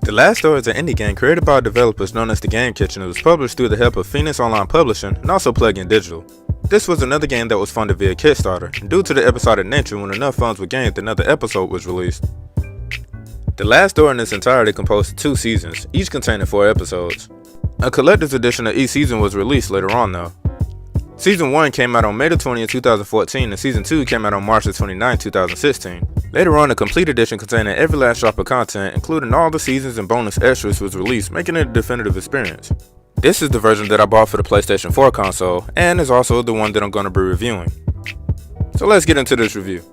The Last Door is an indie game created by developers known as the Game Kitchen. It was published through the help of Phoenix Online Publishing and also Plug-in Digital. This was another game that was funded via Kickstarter, and due to the episodic nature, when enough funds were gained, another episode was released. The Last Door in its entirety composed of 2 seasons, each containing 4 episodes. A collector's edition of each season was released later on though. Season 1 came out on May 20, 2014, and Season 2 came out on March 29, 2016. Later on, a complete edition containing every last drop of content, including all the seasons and bonus extras, was released, making it a definitive experience. This is the version that I bought for the PlayStation 4 console, and is also the one that I'm going to be reviewing. So let's get into this review.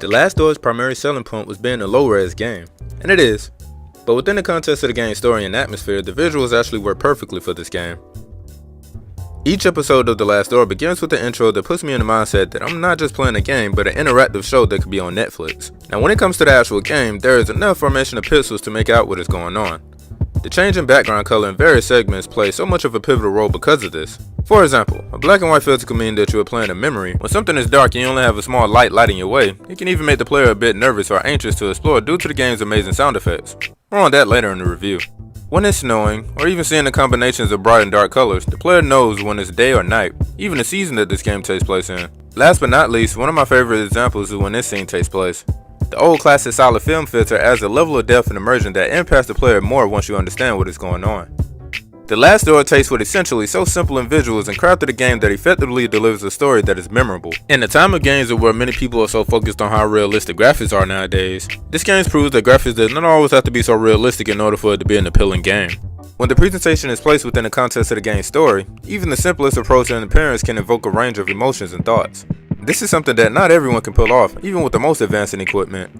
The Last Door's primary selling point was being a low-res game, and it is, but within the context of the game's story and atmosphere, the visuals actually work perfectly for this game. Each episode of The Last Door begins with an intro that puts me in the mindset that I'm not just playing a game, but an interactive show that could be on Netflix. Now when it comes to the actual game, there is enough formation of pixels to make out what is going on. The change in background color in various segments plays so much of a pivotal role because of this. For example, a black and white filter can mean that you are playing a memory. When something is dark and you only have a small light lighting your way, it can even make the player a bit nervous or anxious to explore due to the game's amazing sound effects. More on that later in the review. When it's snowing, or even seeing the combinations of bright and dark colors, the player knows when it's day or night, even the season that this game takes place in. Last but not least, one of my favorite examples is when this scene takes place. The old classic solid film filter adds a level of depth and immersion that impacts the player more once you understand what is going on. The Last Door takes what essentially so simple in visuals and crafted a game that effectively delivers a story that is memorable. In the time of games where many people are so focused on how realistic graphics are nowadays, this game proves that graphics does not always have to be so realistic in order for it to be an appealing game. When the presentation is placed within the context of the game's story, even the simplest approach and appearance can evoke a range of emotions and thoughts. This is something that not everyone can pull off, even with the most advanced in equipment.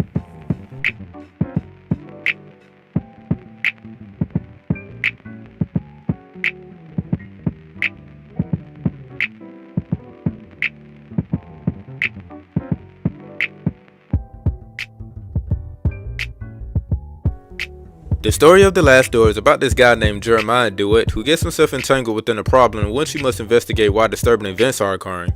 The story of The Last Door is about this guy named Jeremiah DeWitt who gets himself entangled within a problem in which he must investigate why disturbing events are occurring.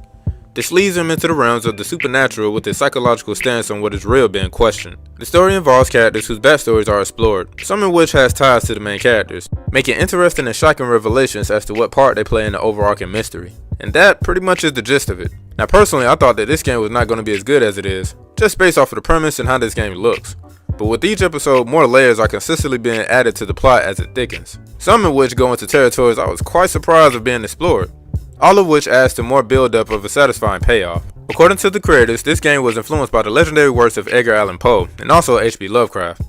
This leads him into the realms of the supernatural with his psychological stance on what is real being questioned. The story involves characters whose backstories are explored, some of which has ties to the main characters, making interesting and shocking revelations as to what part they play in the overarching mystery. And that pretty much is the gist of it. Now personally, I thought that this game was not going to be as good as it is, just based off of the premise and how this game looks. But with each episode, more layers are consistently being added to the plot as it thickens, some of which go into territories I was quite surprised of being explored, all of which adds to more build-up of a satisfying payoff. According to the creators, this game was influenced by the legendary works of Edgar Allan Poe and also H.P. Lovecraft.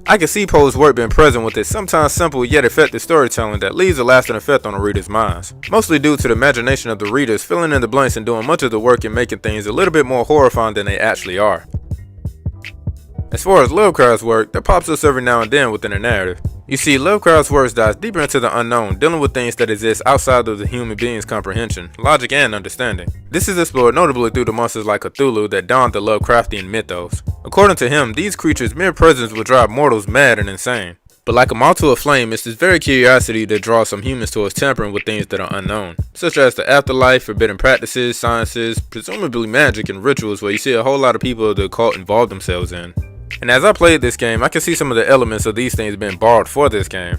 I can see Poe's work being present with its sometimes simple yet effective storytelling that leaves a lasting effect on the reader's minds, mostly due to the imagination of the readers filling in the blanks and doing much of the work and making things a little bit more horrifying than they actually are. As far as Lovecraft's work, that pops up every now and then within the narrative. You see, Lovecraft's works dives deeper into the unknown, dealing with things that exist outside of the human being's comprehension, logic, and understanding. This is explored notably through the monsters like Cthulhu that don the Lovecraftian mythos. According to him, these creatures' mere presence will drive mortals mad and insane. But like a moth to a flame, it's this very curiosity that draws some humans towards tampering with things that are unknown, such as the afterlife, forbidden practices, sciences, presumably magic, and rituals where you see a whole lot of people of the occult involve themselves in. And as I played this game, I can see some of the elements of these things being borrowed for this game.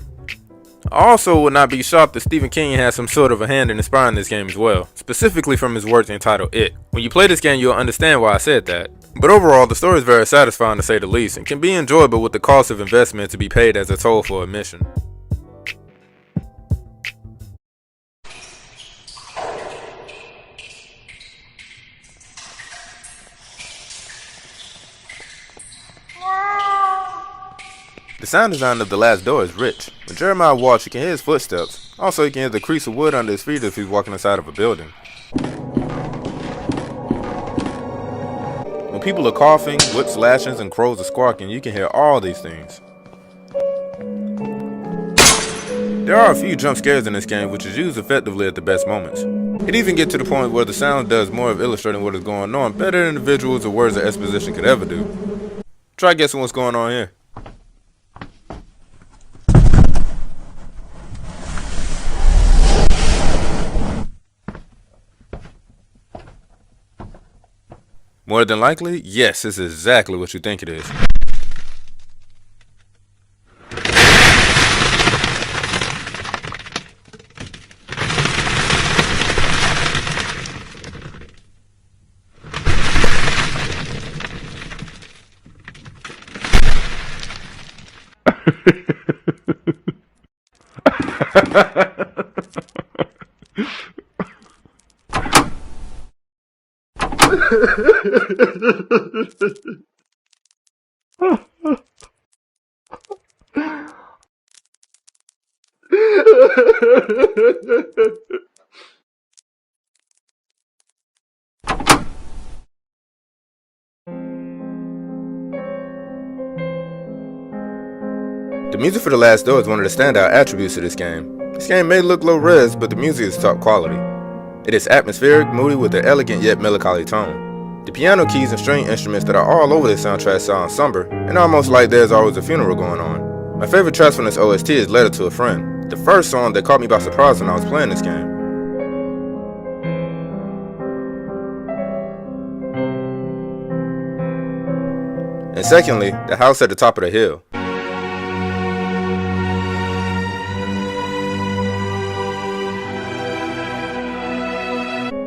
I also would not be shocked if Stephen King has some sort of a hand in inspiring this game as well, specifically from his work entitled It. When you play this game, you'll understand why I said that. But overall, the story is very satisfying to say the least, and can be enjoyable with the cost of investment to be paid as a toll for admission. The sound design of The Last Door is rich. When Jeremiah walks, you can hear his footsteps. Also, you can hear the creaks of wood under his feet if he's walking inside of a building. When people are coughing, whips lashing, and crows are squawking, you can hear all these things. There are a few jump scares in this game, which is used effectively at the best moments. It even gets to the point where the sound does more of illustrating what is going on better than the visuals or words of exposition could ever do. Try guessing what's going on here. More than likely, yes, it's exactly what you think it is. The music for The Last Door is one of the standout attributes of this game. This game may look low res, but the music is top quality. It is atmospheric, moody with an elegant yet melancholy tone. The piano keys and string instruments that are all over this soundtrack sound somber, and almost like there's always a funeral going on. My favorite tracks from this OST is Letter to a Friend, the first song that caught me by surprise when I was playing this game. And secondly, The House at the Top of the Hill.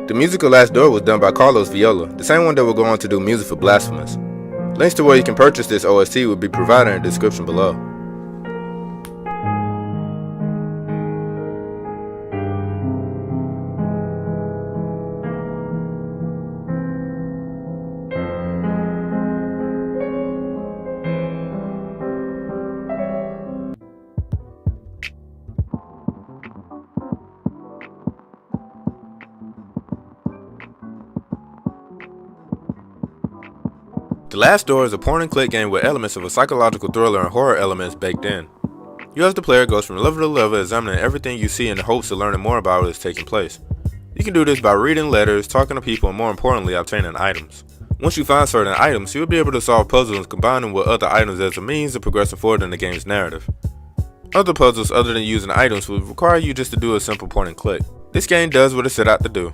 The music of Last Door was done by Carlos Viola, the same one that will go on to do music for Blasphemous. Links to where you can purchase this OST will be provided in the description below. The Last Door is a point-and-click game with elements of a psychological thriller and horror elements baked in. You as the player goes from level to level examining everything you see in the hopes of learning more about what is taking place. You can do this by reading letters, talking to people, and more importantly, obtaining items. Once you find certain items, you will be able to solve puzzles and combine them with other items as a means of progressing forward in the game's narrative. Other puzzles other than using items will require you just to do a simple point-and-click. This game does what it set out to do.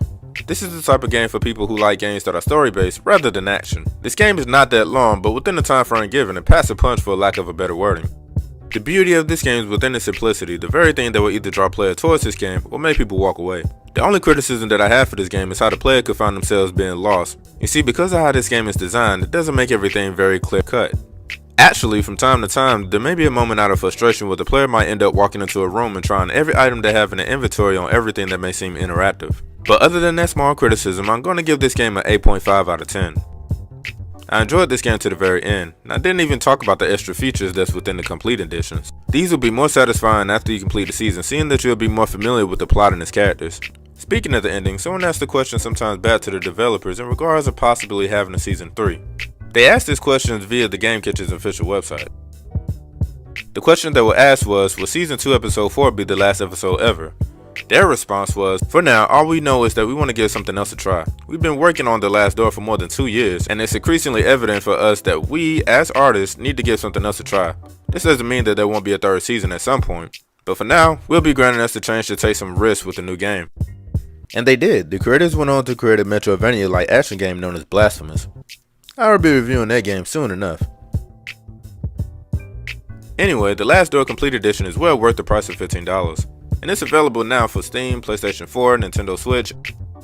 This is the type of game for people who like games that are story-based rather than action. This game is not that long, but within the time frame given, it packs a punch for lack of a better wording. The beauty of this game is within its simplicity, the very thing that will either draw players towards this game or make people walk away. The only criticism that I have for this game is how the player could find themselves being lost. You see, because of how this game is designed, it doesn't make everything very clear-cut. Actually, from time to time, there may be a moment out of frustration where the player might end up walking into a room and trying every item they have in the inventory on everything that may seem interactive. But other than that small criticism, I'm going to give this game an 8.5 out of 10. I enjoyed this game to the very end, and I didn't even talk about the extra features that's within the complete editions. These will be more satisfying after you complete the season, seeing that you'll be more familiar with the plot and its characters. Speaking of the ending, someone asked the question sometimes back to the developers in regards to possibly having a season 3. They asked this question via the Game Kitchen's official website. The question that was asked was, will season 2 episode 4 be the last episode ever? Their response was, for now, all we know is that we want to give something else a try. We've been working on The Last Door for more than 2 years, and it's increasingly evident for us that we, as artists, need to give something else a try. This doesn't mean that there won't be a third season at some point, but for now, we'll be granting us the chance to take some risks with the new game. And they did. The creators went on to create a Metroidvania-like action game known as Blasphemous. I will be reviewing that game soon enough. Anyway, The Last Door Complete Edition is well worth the price of $15. And it's available now for Steam, PlayStation 4, Nintendo Switch,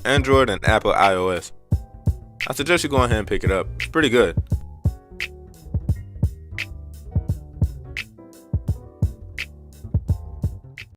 Android, and Apple iOS. I suggest you go ahead and pick it up. It's pretty good.